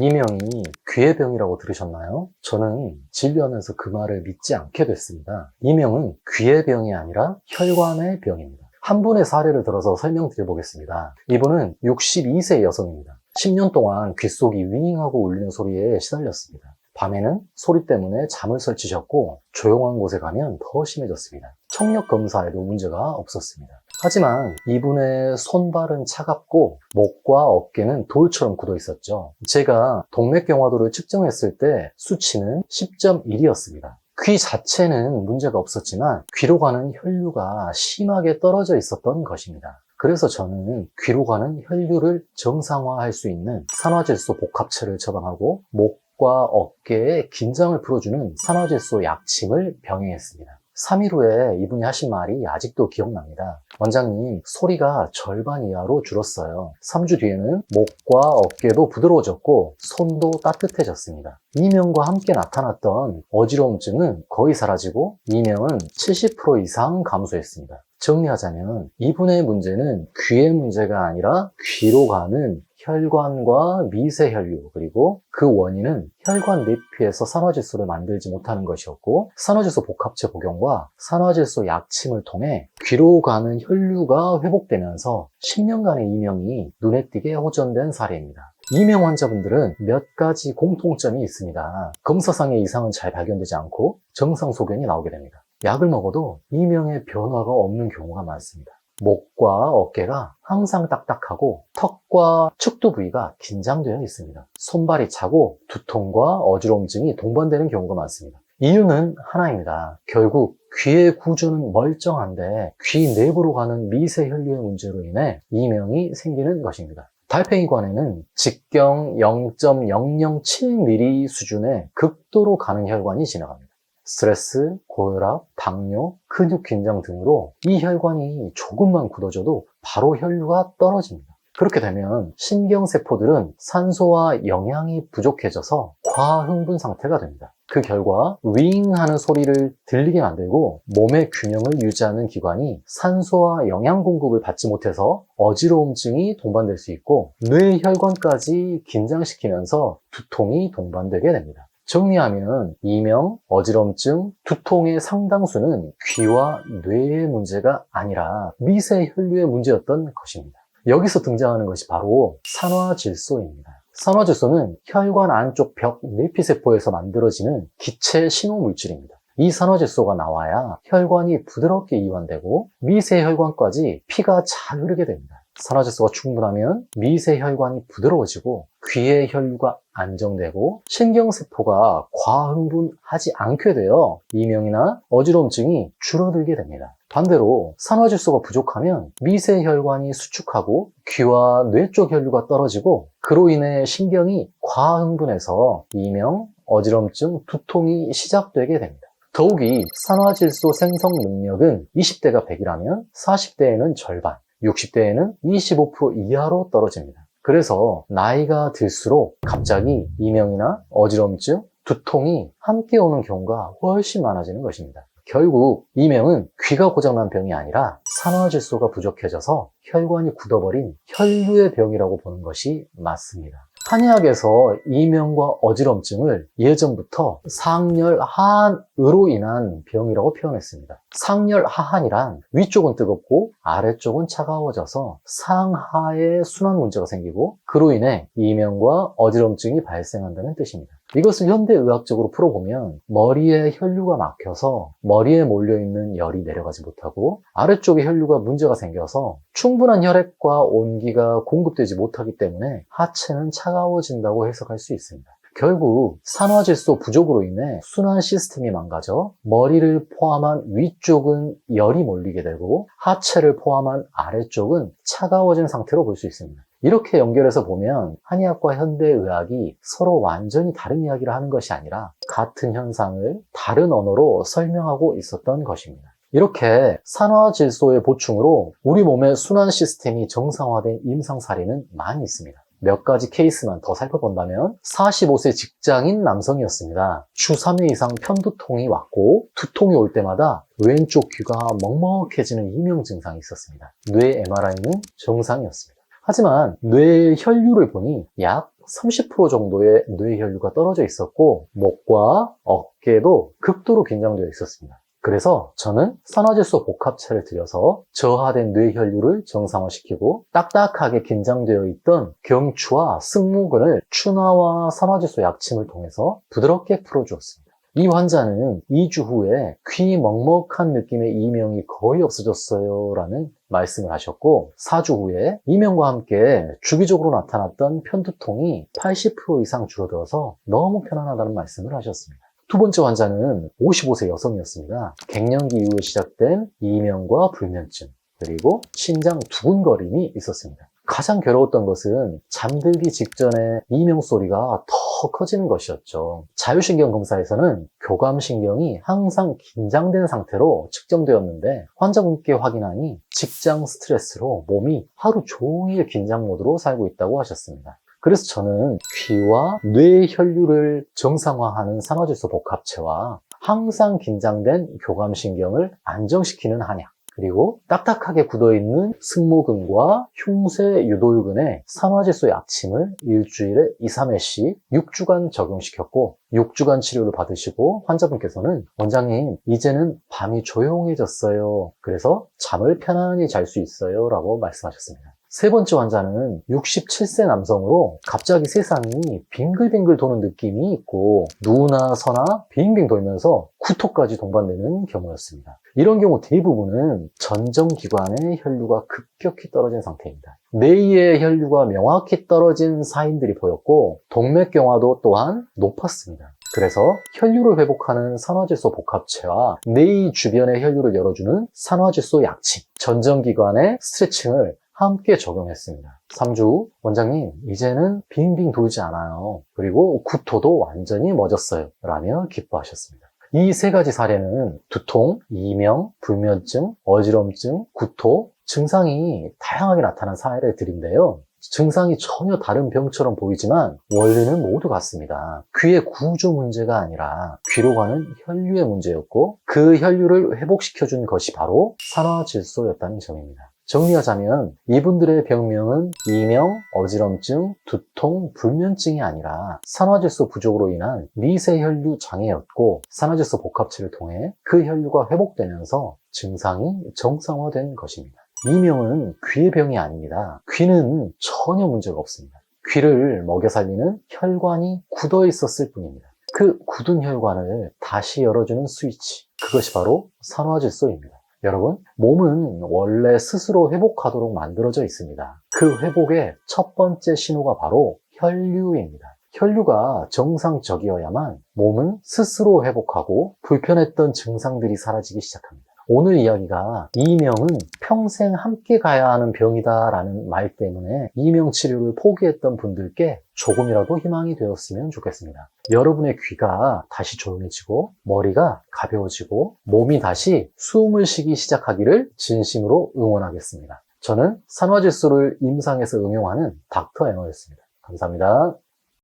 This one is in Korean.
이명이 귀의 병이라고 들으셨나요? 저는 진료하면서 그 말을 믿지 않게 됐습니다. 이명은 귀의 병이 아니라 혈관의 병입니다. 한 분의 사례를 들어서 설명드려 보겠습니다. 이분은 62세 여성입니다. 10년 동안 귓속이 윙하고 울리는 소리에 시달렸습니다. 밤에는 소리 때문에 잠을 설치셨고 조용한 곳에 가면 더 심해졌습니다. 청력 검사에도 문제가 없었습니다. 하지만 이분의 손발은 차갑고 목과 어깨는 돌처럼 굳어 있었죠. 제가 동맥경화도를 측정했을 때 수치는 10.1이었습니다. 귀 자체는 문제가 없었지만 귀로 가는 혈류가 심하게 떨어져 있었던 것입니다. 그래서 저는 귀로 가는 혈류를 정상화할 수 있는 산화질소 복합체를 처방하고 목과 어깨에 긴장을 풀어주는 산화질소 약침을 병행했습니다. 3일 후에 이분이 하신 말이 아직도 기억납니다. 원장님, 소리가 절반 이하로 줄었어요. 3주 뒤에는 목과 어깨도 부드러워졌고 손도 따뜻해졌습니다. 이명과 함께 나타났던 어지러움증은 거의 사라지고 이명은 70% 이상 감소했습니다. 정리하자면 이분의 문제는 귀의 문제가 아니라 귀로 가는 혈관과 미세혈류, 그리고 그 원인은 혈관 내피에서 산화질소를 만들지 못하는 것이었고, 산화질소 복합체 복용과 산화질소 약침을 통해 귀로 가는 혈류가 회복되면서 10년간의 이명이 눈에 띄게 호전된 사례입니다. 이명 환자분들은 몇 가지 공통점이 있습니다. 검사상의 이상은 잘 발견되지 않고 정상 소견이 나오게 됩니다. 약을 먹어도 이명의 변화가 없는 경우가 많습니다. 목과 어깨가 항상 딱딱하고 턱과 척두 부위가 긴장되어 있습니다. 손발이 차고 두통과 어지러움증이 동반되는 경우가 많습니다. 이유는 하나입니다. 결국 귀의 구조는 멀쩡한데 귀 내부로 가는 미세 혈류의 문제로 인해 이명이 생기는 것입니다. 달팽이관에는 직경 0.007mm 수준의 극도로 가는 혈관이 지나갑니다. 스트레스, 고혈압, 당뇨, 근육 긴장 등으로 이 혈관이 조금만 굳어져도 바로 혈류가 떨어집니다. 그렇게 되면 신경세포들은 산소와 영양이 부족해져서 과흥분 상태가 됩니다. 그 결과 윙 하는 소리를 들리게 만들고 몸의 균형을 유지하는 기관이 산소와 영양 공급을 받지 못해서 어지러움증이 동반될 수 있고 뇌혈관까지 긴장시키면서 두통이 동반되게 됩니다. 정리하면 이명, 어지럼증, 두통의 상당수는 귀와 뇌의 문제가 아니라 미세 혈류의 문제였던 것입니다. 여기서 등장하는 것이 바로 산화질소입니다. 산화질소는 혈관 안쪽 벽 내피세포에서 만들어지는 기체 신호물질입니다. 이 산화질소가 나와야 혈관이 부드럽게 이완되고 미세혈관까지 피가 잘 흐르게 됩니다. 산화질소가 충분하면 미세혈관이 부드러워지고 귀의 혈류가 안정되고 신경세포가 과흥분하지 않게 되어 이명이나 어지러움증이 줄어들게 됩니다. 반대로 산화질소가 부족하면 미세혈관이 수축하고 귀와 뇌 쪽 혈류가 떨어지고 그로 인해 신경이 과흥분해서 이명, 어지러움증, 두통이 시작되게 됩니다. 더욱이 산화질소 생성 능력은 20대가 100이라면 40대에는 절반, 60대에는 25% 이하로 떨어집니다. 그래서 나이가 들수록 갑자기 이명이나 어지럼증, 두통이 함께 오는 경우가 훨씬 많아지는 것입니다. 결국 이명은 귀가 고장난 병이 아니라 산화질소가 부족해져서 혈관이 굳어버린 혈류의 병이라고 보는 것이 맞습니다. 한의학에서 이명과 어지럼증을 예전부터 상열하한으로 인한 병이라고 표현했습니다. 상열하한이란 위쪽은 뜨겁고 아래쪽은 차가워져서 상하의 순환 문제가 생기고 그로 인해 이명과 어지럼증이 발생한다는 뜻입니다. 이것을 현대의학적으로 풀어보면 머리에 혈류가 막혀서 머리에 몰려있는 열이 내려가지 못하고 아래쪽에 혈류가 문제가 생겨서 충분한 혈액과 온기가 공급되지 못하기 때문에 하체는 차가워진다고 해석할 수 있습니다. 결국 산화질소 부족으로 인해 순환 시스템이 망가져 머리를 포함한 위쪽은 열이 몰리게 되고 하체를 포함한 아래쪽은 차가워진 상태로 볼 수 있습니다. 이렇게 연결해서 보면 한의학과 현대의학이 서로 완전히 다른 이야기를 하는 것이 아니라 같은 현상을 다른 언어로 설명하고 있었던 것입니다. 이렇게 산화질소의 보충으로 우리 몸의 순환 시스템이 정상화된 임상 사례는 많이 있습니다. 몇 가지 케이스만 더 살펴본다면 45세 직장인 남성이었습니다. 주 3회 이상 편두통이 왔고 두통이 올 때마다 왼쪽 귀가 먹먹해지는 이명 증상이 있었습니다. 뇌 MRI는 정상이었습니다. 하지만 뇌의 혈류를 보니 약 30% 정도의 뇌혈류가 떨어져 있었고 목과 어깨도 극도로 긴장되어 있었습니다. 그래서 저는 산화질소 복합체를 들여서 저하된 뇌혈류를 정상화시키고 딱딱하게 긴장되어 있던 경추와 승모근을 추나와 산화질소 약침을 통해서 부드럽게 풀어주었습니다. 이 환자는 2주 후에 귀 먹먹한 느낌의 이명이 거의 없어졌어요 라는 말씀을 하셨고 4주 후에 이명과 함께 주기적으로 나타났던 편두통이 80% 이상 줄어들어서 너무 편안하다는 말씀을 하셨습니다. 두 번째 환자는 55세 여성이었습니다. 갱년기 이후에 시작된 이명과 불면증, 그리고 심장 두근거림이 있었습니다. 가장 괴로웠던 것은 잠들기 직전에 이명 소리가 더 커지는 것이었죠. 자율신경 검사에서는 교감신경이 항상 긴장된 상태로 측정되었는데 환자분께 확인하니 직장 스트레스로 몸이 하루 종일 긴장 모드로 살고 있다고 하셨습니다. 그래서 저는 귀와 뇌 혈류를 정상화하는 산화질소 복합체와 항상 긴장된 교감신경을 안정시키는 한약, 그리고 딱딱하게 굳어있는 승모근과 흉쇄 유돌근의 산화질소 약침을 일주일에 2, 3회씩 6주간 적용시켰고 6주간 치료를 받으시고 환자분께서는 원장님 이제는 밤이 조용해졌어요. 그래서 잠을 편안히 잘 수 있어요 라고 말씀하셨습니다. 세 번째 환자는 67세 남성으로 갑자기 세상이 빙글빙글 도는 느낌이 있고 누나 서나 빙빙 돌면서 구토까지 동반되는 경우였습니다. 이런 경우 대부분은 전정기관의 혈류가 급격히 떨어진 상태입니다. 뇌의 혈류가 명확히 떨어진 사인들이 보였고 동맥경화도 또한 높았습니다. 그래서 혈류를 회복하는 산화질소 복합체와 뇌 주변의 혈류를 열어주는 산화질소 약침, 전정기관의 스트레칭을 함께 적용했습니다. 3주 후 원장님 이제는 빙빙 돌지 않아요. 그리고 구토도 완전히 멎었어요 라며 기뻐하셨습니다. 이 세 가지 사례는 두통, 이명, 불면증, 어지럼증, 구토, 증상이 다양하게 나타난 사례들인데요. 증상이 전혀 다른 병처럼 보이지만 원리는 모두 같습니다. 귀의 구조 문제가 아니라 귀로 가는 혈류의 문제였고 그 혈류를 회복시켜준 것이 바로 산화질소였다는 점입니다. 정리하자면 이분들의 병명은 이명, 어지럼증, 두통, 불면증이 아니라 산화질소 부족으로 인한 미세혈류 장애였고 산화질소 복합체를 통해 그 혈류가 회복되면서 증상이 정상화된 것입니다. 이명은 귀의 병이 아닙니다. 귀는 전혀 문제가 없습니다. 귀를 먹여 살리는 혈관이 굳어 있었을 뿐입니다. 그 굳은 혈관을 다시 열어주는 스위치, 그것이 바로 산화질소입니다. 여러분, 몸은 원래 스스로 회복하도록 만들어져 있습니다. 그 회복의 첫 번째 신호가 바로 혈류입니다. 혈류가 정상적이어야만 몸은 스스로 회복하고 불편했던 증상들이 사라지기 시작합니다. 오늘 이야기가 이명은 평생 함께 가야 하는 병이다 라는 말 때문에 이명 치료를 포기했던 분들께 조금이라도 희망이 되었으면 좋겠습니다. 여러분의 귀가 다시 조용해지고 머리가 가벼워지고 몸이 다시 숨을 쉬기 시작하기를 진심으로 응원하겠습니다. 저는 산화질소를 임상에서 응용하는 닥터 앵어였습니다. 감사합니다.